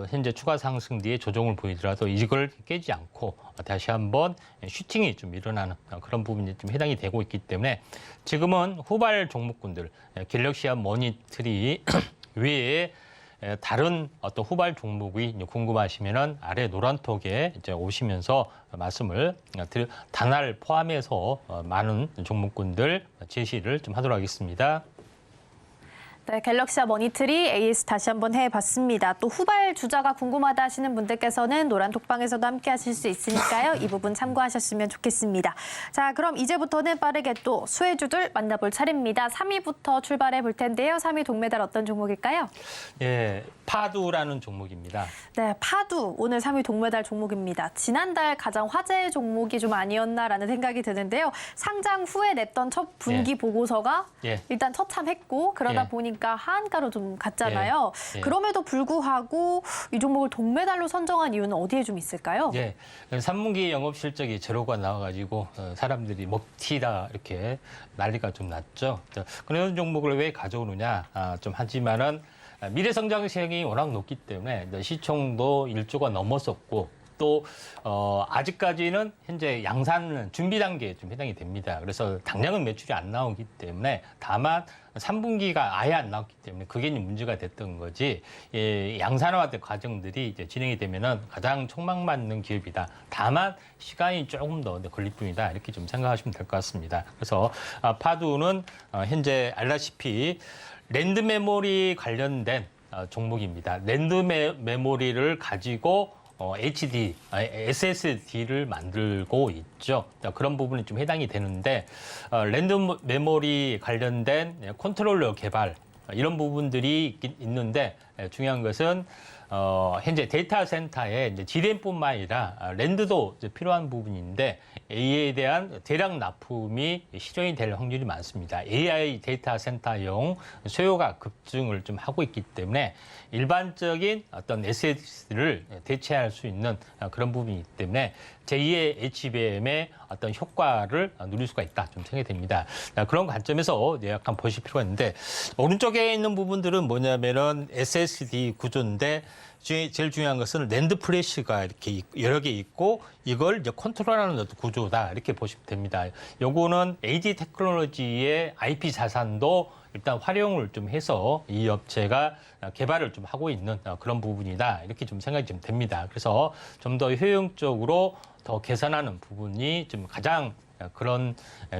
현재 추가 상승 뒤에 조정을 보이더라도 이걸 깨지 않고 다시 한번 슈팅이 좀 일어나는 그런 부분이 좀 해당이 되고 있기 때문에 지금은 후발 종목군들 갤럭시아 머니터리 외에 다른 어떤 후발 종목이 궁금하시면은 아래 노란톡에 이제 오시면서 말씀을 단알 포함해서 많은 종목군들 제시를 좀 하도록 하겠습니다. 네, 갤럭시아 머니터리 AS 다시 한번 해봤습니다. 또 후발 주자가 궁금하다 하시는 분들께서는 노란 톡방에서도 함께 하실 수 있으니까요. 이 부분 참고하셨으면 좋겠습니다. 자, 그럼 이제부터는 빠르게 또 수혜주들 만나볼 차례입니다. 3위부터 출발해 볼 텐데요. 3위 동메달 어떤 종목일까요? 예, 파두라는 종목입니다. 네, 파두 오늘 3위 동메달 종목입니다. 지난달 가장 화제의 종목이 좀 아니었나라는 생각이 드는데요. 상장 후에 냈던 첫 분기 보고서가 일단 처참했고 그러다 보니까 하한가로 좀 갔잖아요. 그럼에도 불구하고 이 종목을 동메달로 선정한 이유는 어디에 좀 있을까요? 3분기 영업 실적이 제로가 나와가지고 사람들이 먹튀다 이렇게 난리가 좀 났죠. 그런 종목을 왜 가져오느냐 좀 하지만은 미래 성장성이 워낙 높기 때문에 시총도 1조가 넘었었고 또 아직까지는 현재 양산 준비 단계에 좀 해당이 됩니다. 그래서 당장은 매출이 안 나오기 때문에 다만 3분기가 아예 안 나왔기 때문에 그게 문제가 됐던 거지 양산화된 과정들이 이제 진행이 되면은 가장 촉망받는 기업이다. 다만 시간이 조금 더 걸릴 뿐이다. 이렇게 좀 생각하시면 될 것 같습니다. 그래서 파두는 현재 알다시피 랜드 메모리 관련된 종목입니다. 랜드 메모리를 가지고 HD, SSD를 만들고 있죠. 그런 부분이 좀 해당이 되는데 랜드 메모리 관련된 컨트롤러 개발 이런 부분들이 있는데 중요한 것은 현재 데이터 센터에 이제 G램뿐만 아니라 랜드도 이제 필요한 부분인데 A에 대한 대량 납품이 실현이 될 확률이 많습니다. AI 데이터 센터용 수요가 급증을 좀 하고 있기 때문에 일반적인 어떤 SSD를 대체할 수 있는 그런 부분이기 때문에 제2의 HBM의 어떤 효과를 누릴 수가 있다. 좀 생각이 됩니다. 그런 관점에서 약간 보실 필요가 있는데 오른쪽에 있는 부분들은 뭐냐면은 SSD 구조인데 제일 중요한 것은 랜드 플래시가 이렇게 여러 개 있고 이걸 이제 컨트롤하는 어떤 구조다 이렇게 보시면 됩니다. 요거는 AD 테크놀로지의 IP 자산도 일단 활용을 좀 해서 이 업체가 개발을 좀 하고 있는 그런 부분이다 이렇게 좀 생각이 좀 됩니다. 그래서 좀 더 효용적으로 더 개선하는 부분이 좀 가장 그런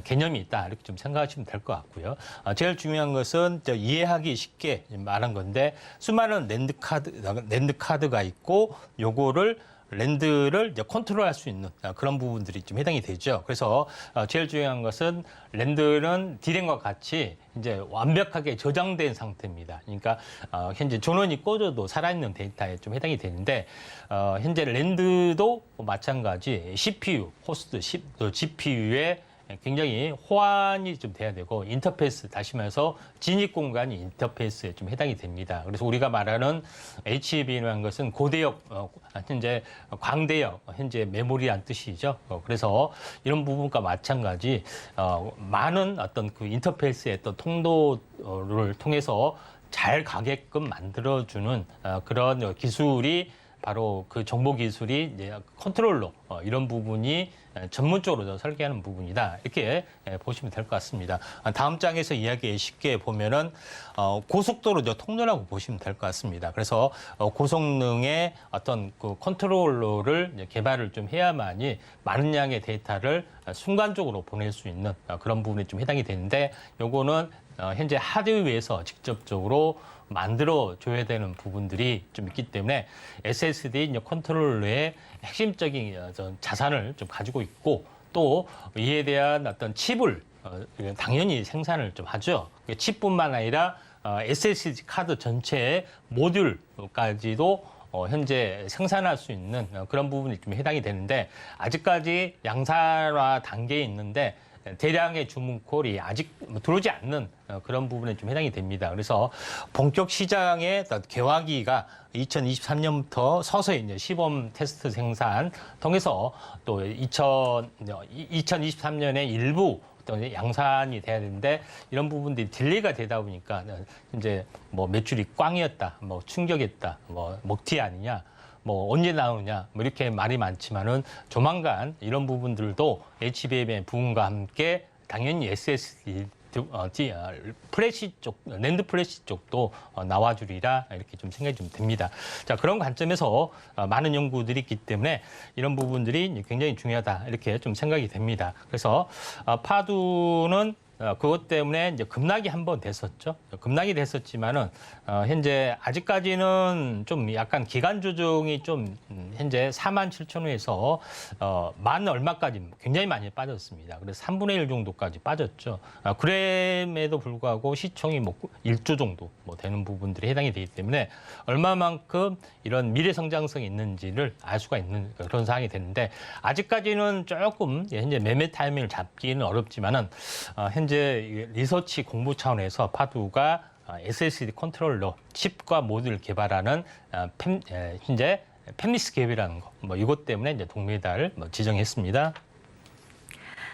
개념이 있다 이렇게 좀 생각하시면 될 것 같고요. 제일 중요한 것은 이해하기 쉽게 말한 건데 수많은 랜드 카드가 있고 요거를 랜드를 이제 컨트롤할 수 있는 그런 부분들이 좀 해당이 되죠. 그래서 제일 중요한 것은 랜드는 D램과 같이 이제 완벽하게 저장된 상태입니다. 그러니까 현재 전원이 꺼져도 살아있는 데이터에 좀 해당이 되는데 현재 랜드도 마찬가지 CPU, 호스트, GPU에 굉장히 호환이 좀 돼야 되고 인터페이스 다시 말해서 진입 공간이 인터페이스에 좀 해당이 됩니다. 그래서 우리가 말하는 HBM이라는 것은 고대역 현재 광대역 현재 메모리란 뜻이죠. 그래서 이런 부분과 마찬가지 많은 어떤 그 인터페이스의 어떤 통로를 통해서 잘 가게끔 만들어주는 그런 기술이 바로 그 정보 기술이 이제 컨트롤러 이런 부분이 전문적으로 설계하는 부분이다. 이렇게 보시면 될 것 같습니다. 다음 장에서 이야기 쉽게 보면은 고속도로 통로라고 보시면 될 것 같습니다. 그래서 고성능의 어떤 그 컨트롤러를 개발을 좀 해야만이 많은 양의 데이터를 순간적으로 보낼 수 있는 그런 부분이 좀 해당이 되는데 요거는 현재 하드웨어에서 직접적으로 만들어줘야 되는 부분들이 좀 있기 때문에 SSD 컨트롤러의 핵심적인 자산을 좀 가지고 있고 또 이에 대한 어떤 칩을 당연히 생산을 좀 하죠. 칩뿐만 아니라 SSD 카드 전체의 모듈까지도 현재 생산할 수 있는 그런 부분이 좀 해당이 되는데 아직까지 양산화 단계에 있는데 대량의 주문 콜이 아직 들어오지 않는 그런 부분에 좀 해당이 됩니다. 그래서 본격 시장의 개화기가 2023년부터 서서히 이제 시범 테스트 생산 통해서 또 2023년에 일부 어떤 양산이 돼야 되는데 이런 부분들이 딜레이가 되다 보니까 이제 뭐 매출이 꽝이었다, 뭐 충격했다, 뭐 먹튀 아니냐. 뭐 언제 나오느냐 뭐 이렇게 말이 많지만은 조만간 이런 부분들도 HBM의 부분과 함께 당연히 SSD 플래시 쪽, 랜드 플래시 쪽도 나와주리라 이렇게 좀 생각이 좀 듭니다. 자, 그런 관점에서 많은 연구들이 있기 때문에 이런 부분들이 굉장히 중요하다 이렇게 좀 생각이 됩니다. 그래서 파두는 그것 때문에 이제 급락이 한 번 됐었죠. 급락이 됐었지만은 현재 아직까지는 좀 약간 기간 조정이 좀 현재 47,000원에서 만 얼마까지 굉장히 많이 빠졌습니다. 그래서 3분의 1 정도까지 빠졌죠. 그럼에도 불구하고 시총이 뭐 1조 정도 뭐 되는 부분들이 해당이 되기 때문에 얼마만큼 이런 미래 성장성이 있는지를 알 수가 있는 그런 상황이 되는데 아직까지는 조금 현재 매매 타이밍을 잡기는 어렵지만은 현재 리서치 공부 차원에서 파두가 SSD 컨트롤러 칩과 모듈을 개발하는 현재 팹리스 기업이라는 거, 뭐 이것 때문에 이제 동메달 지정했습니다.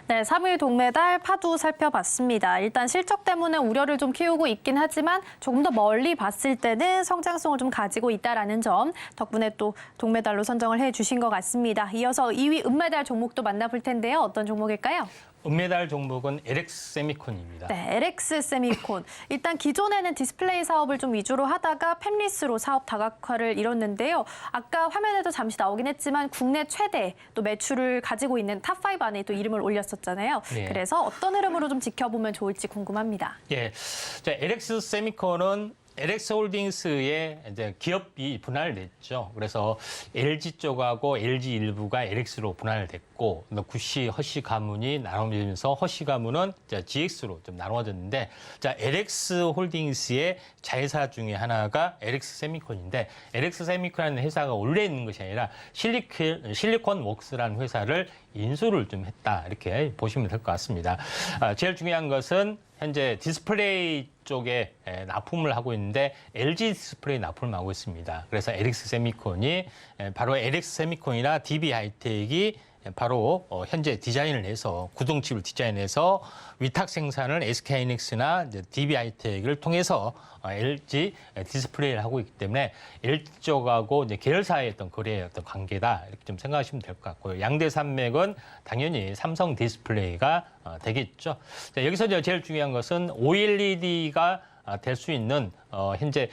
네, 3위 동메달 파두 살펴봤습니다. 일단 실적 때문에 우려를 좀 키우고 있긴 하지만 조금 더 멀리 봤을 때는 성장성을 좀 가지고 있다라는 점 덕분에 또 동메달로 선정을 해주신 것 같습니다. 이어서 2위 은메달 종목도 만나볼 텐데요. 어떤 종목일까요? 은메달 종목은 LX 세미콘입니다. 네, LX 세미콘. 일단 기존에는 디스플레이 사업을 좀 위주로 하다가 팹리스로 사업 다각화를 이뤘는데요. 아까 화면에도 잠시 나오긴 했지만 국내 최대 또 매출을 가지고 있는 탑5 안에 또 이름을 올렸었잖아요. 예. 그래서 어떤 흐름으로 좀 지켜보면 좋을지 궁금합니다. 예, 자, LX 세미콘은 LX홀딩스의 이제 기업이 분할됐죠. 그래서 LG 쪽하고 LG 일부가 LX로 분할됐고, 구시, 허쉬 가문이 나눠지면서 허쉬 가문은 GX로 좀 나눠졌는데, 자, LX홀딩스의 자회사 중에 하나가 LX 세미콘인데, LX 세미콘이라는 회사가 원래 있는 것이 아니라 실리콘 웍스라는 회사를 인수를 좀 했다. 이렇게 보시면 될 것 같습니다. 제일 중요한 것은 현재 디스플레이 쪽에 납품을 하고 있는데 LG 디스플레이 납품을 하고 있습니다. 그래서 LX 세미콘이 바로 LX 세미콘이나 DB 하이텍이 바로 현재 디자인을 해서 구동칩을 디자인해서 위탁 생산을 SK하이닉스나 DB 하이텍을 통해서 LG 디스플레이를 하고 있기 때문에 LG 쪽하고 이제 계열사의 어떤 거래의 어떤 관계다 이렇게 좀 생각하시면 될 것 같고요. 양대 산맥은 당연히 삼성 디스플레이가 되겠죠. 자, 여기서 제일 중요한 것은 OLED가 될 수 있는 현재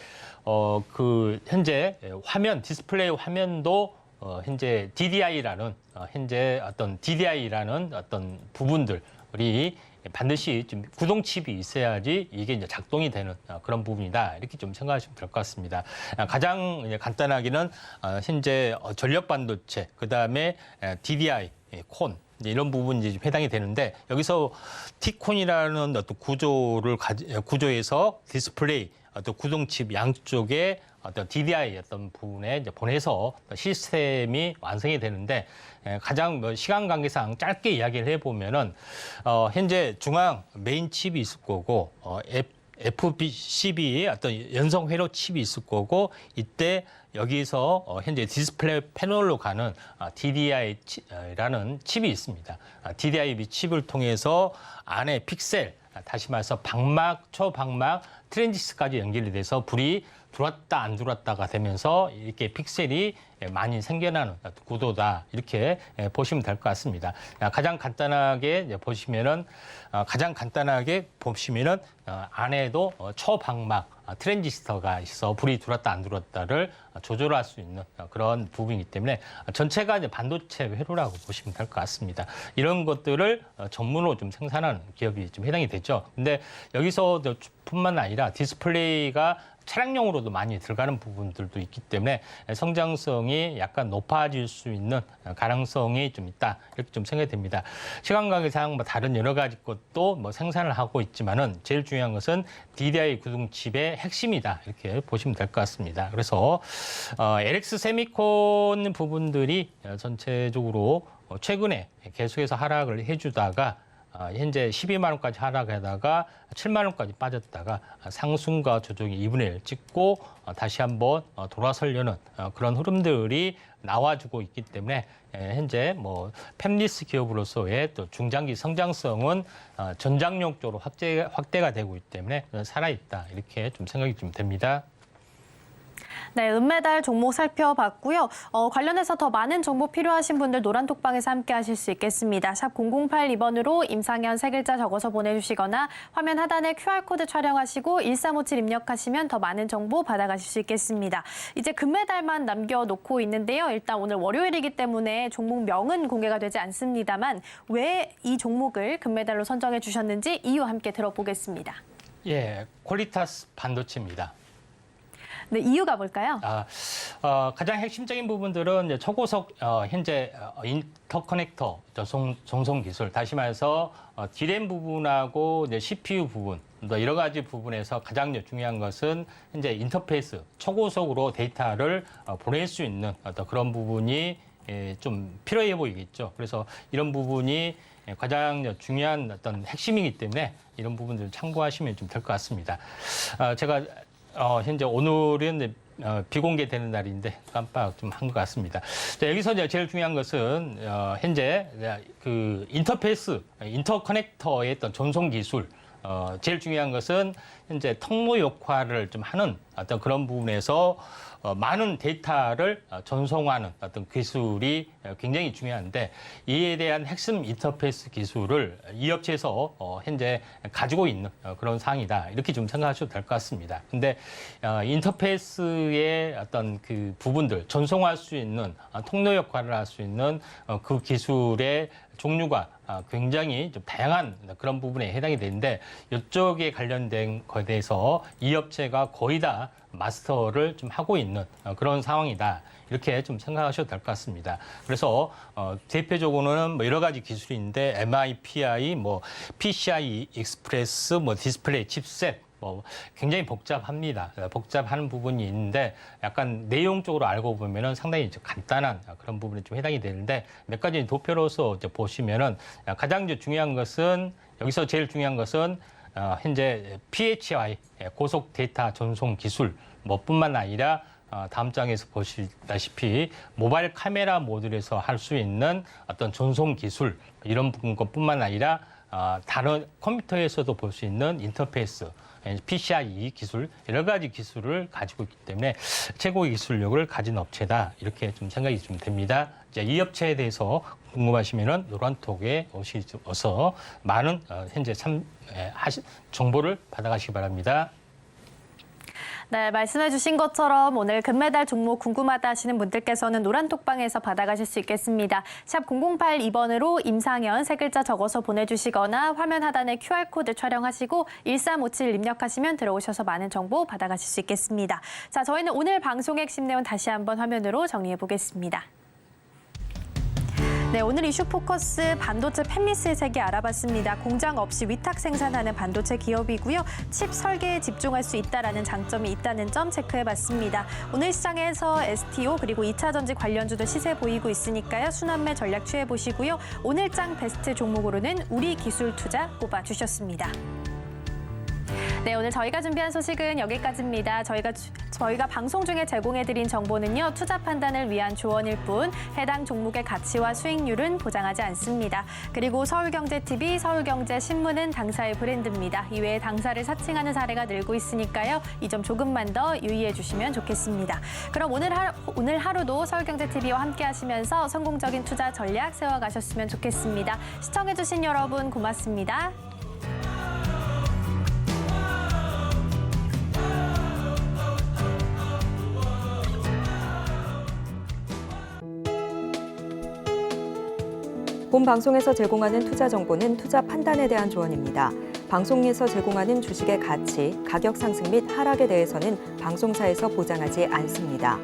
그 현재 화면 디스플레이 화면도 현재 DDI라는 어떤 부분들이 반드시 좀 구동 칩이 있어야지 이게 이제 작동이 되는 그런 부분이다. 이렇게 좀 생각하시면 될 것 같습니다. 가장 이제 간단하게는 현재 전력 반도체, 그다음에 DDI, 콘 이런 부분이 이제 해당이 되는데, 여기서 T콘이라는 어떤 구조에서 디스플레이 어떤 구동 칩 양쪽에 어떤 DDI 어떤 부분에 이제 보내서 시스템이 완성이 되는데, 가장 시간 관계상 짧게 이야기를 해보면은 현재 중앙 메인 칩이 있을 거고, FCB 어떤 연성 회로 칩이 있을 거고, 이때 여기서 현재 디스플레이 패널로 가는 DDI라는 칩이 있습니다. DDI 칩을 통해서 안에 픽셀, 다시 말해서 방막, 초방막, 트랜지스까지 연결이 돼서 불이 들어왔다 안 들어왔다가 되면서 이렇게 픽셀이 많이 생겨나는 구도다, 이렇게 보시면 될 것 같습니다. 가장 간단하게 보시면은 안에도 초방막 트랜지스터가 있어 불이 들어왔다 안 들어왔다를 조절할 수 있는 그런 부분이기 때문에 전체가 이제 반도체 회로라고 보시면 될 것 같습니다. 이런 것들을 전문으로 좀 생산하는 기업이 좀 해당이 되죠. 근데 여기서 뿐만 아니라 디스플레이가 차량용으로도 많이 들어가는 부분들도 있기 때문에 성장성이 약간 높아질 수 있는 가능성이 좀 있다, 이렇게 좀 생각이 됩니다. 시간 관계상 다른 여러 가지 것도 생산을 하고 있지만은 제일 중요한 것은 DDI 구동칩의 핵심이다, 이렇게 보시면 될 것 같습니다. 그래서 LX 세미콘 부분들이 전체적으로 최근에 계속해서 하락을 해주다가 현재 12만 원까지 하락하다가 7만 원까지 빠졌다가 상승과 조정이 2분의 1 찍고 다시 한번 돌아서려는 그런 흐름들이 나와주고 있기 때문에 현재 팹리스 기업으로서의 또 중장기 성장성은 전장용 쪽으로 확대가 되고 있기 때문에 살아있다, 이렇게 좀 생각이 좀 됩니다. 네, 은메달 종목 살펴봤고요. 관련해서 더 많은 정보 필요하신 분들 노란톡방에서 함께 하실 수 있겠습니다. 샵 0082번으로 임상현 세 글자 적어서 보내주시거나 화면 하단에 QR코드 촬영하시고 1357 입력하시면 더 많은 정보 받아가실 수 있겠습니다. 이제 금메달만 남겨놓고 있는데요. 일단 오늘 월요일이기 때문에 종목명은 공개가 되지 않습니다만 왜 이 종목을 금메달로 선정해 주셨는지 이유 함께 들어보겠습니다. 예, 퀄리타스 반도체입니다. 네, 이유가 뭘까요? 가장 핵심적인 부분들은 이제 초고속 현재 인터커넥터 전송 기술, 다시 말해서 D램 부분하고 이제 CPU 부분, 또 여러 가지 부분에서 가장 중요한 것은 현재 인터페이스, 초고속으로 데이터를 보낼 수 있는 어떤 그런 부분이 좀 필요해 보이겠죠. 그래서 이런 부분이 가장 중요한 어떤 핵심이기 때문에 이런 부분들을 참고하시면 좀 될 것 같습니다. 제가 현재 오늘은 비공개되는 날인데 깜빡 좀 한 것 같습니다. 자, 여기서 이제 제일 중요한 것은 현재 그 인터커넥터의 어떤 전송 기술, 제일 중요한 것은 현재 통로 역할을 좀 하는 어떤 그런 부분에서 많은 데이터를 전송하는 어떤 기술이 굉장히 중요한데, 이에 대한 핵심 인터페이스 기술을 이 업체에서 현재 가지고 있는 그런 상황이다, 이렇게 좀 생각하셔도 될 것 같습니다. 근데 인터페이스의 어떤 그 부분들, 전송할 수 있는 통로 역할을 할 수 있는 그 기술의 종류가 굉장히 좀 다양한 그런 부분에 해당이 되는데, 이쪽에 관련된 것에 대해서 이 업체가 거의 다 마스터를 좀 하고 있는 그런 상황이다, 이렇게 좀 생각하셔도 될 것 같습니다. 그래서 대표적으로는 여러 가지 기술이 있는데 MIPI, PCI 익스프레스, 디스플레이 칩셋, 굉장히 복잡합니다. 복잡한 부분이 있는데 약간 내용적으로 알고 보면은 상당히 간단한 그런 부분에 좀 해당이 되는데, 몇 가지 도표로서 보시면은 가장 중요한 것은, 여기서 제일 중요한 것은 현재 PHY 고속 데이터 전송 기술 뿐만 아니라 다음 장에서 보시다시피 모바일 카메라 모듈에서 할 수 있는 어떤 전송 기술, 이런 것뿐만 아니라 다른 컴퓨터에서도 볼 수 있는 인터페이스, PCI 기술, 여러 가지 기술을 가지고 있기 때문에 최고의 기술력을 가진 업체다, 이렇게 좀 생각이 좀 됩니다. 이제 이 업체에 대해서 궁금하시면은 노란톡에 오셔서 많은 현재 정보를 받아가시기 바랍니다. 네, 말씀해주신 것처럼 오늘 금메달 종목 궁금하다 하시는 분들께서는 노란톡방에서 받아가실 수 있겠습니다. 샵 0082번으로 임상현 세 글자 적어서 보내주시거나 화면 하단에 QR코드 촬영하시고 1357 입력하시면 들어오셔서 많은 정보 받아가실 수 있겠습니다. 자, 저희는 오늘 방송의 핵심 내용 다시 한번 화면으로 정리해 보겠습니다. 네, 오늘 이슈 포커스 반도체 팹리스의 세계 알아봤습니다. 공장 없이 위탁 생산하는 반도체 기업이고요. 칩 설계에 집중할 수 있다라는 장점이 있다는 점 체크해봤습니다. 오늘 시장에서 STO 그리고 2차 전지 관련주도 시세 보이고 있으니까요. 순환매 전략 취해보시고요. 오늘 장 베스트 종목으로는 우리 기술 투자 꼽아주셨습니다. 네, 오늘 저희가 준비한 소식은 여기까지입니다. 저희가 방송 중에 제공해드린 정보는요, 투자 판단을 위한 조언일 뿐 해당 종목의 가치와 수익률은 보장하지 않습니다. 그리고 서울경제TV, 서울경제신문은 당사의 브랜드입니다. 이외에 당사를 사칭하는 사례가 늘고 있으니까요, 이 점 조금만 더 유의해 주시면 좋겠습니다. 그럼 오늘 하루도 서울경제TV와 함께 하시면서 성공적인 투자 전략 세워가셨으면 좋겠습니다. 시청해주신 여러분 고맙습니다. 본 방송에서 제공하는 투자 정보는 투자 판단에 대한 조언입니다. 방송에서 제공하는 주식의 가치, 가격 상승 및 하락에 대해서는 방송사에서 보장하지 않습니다.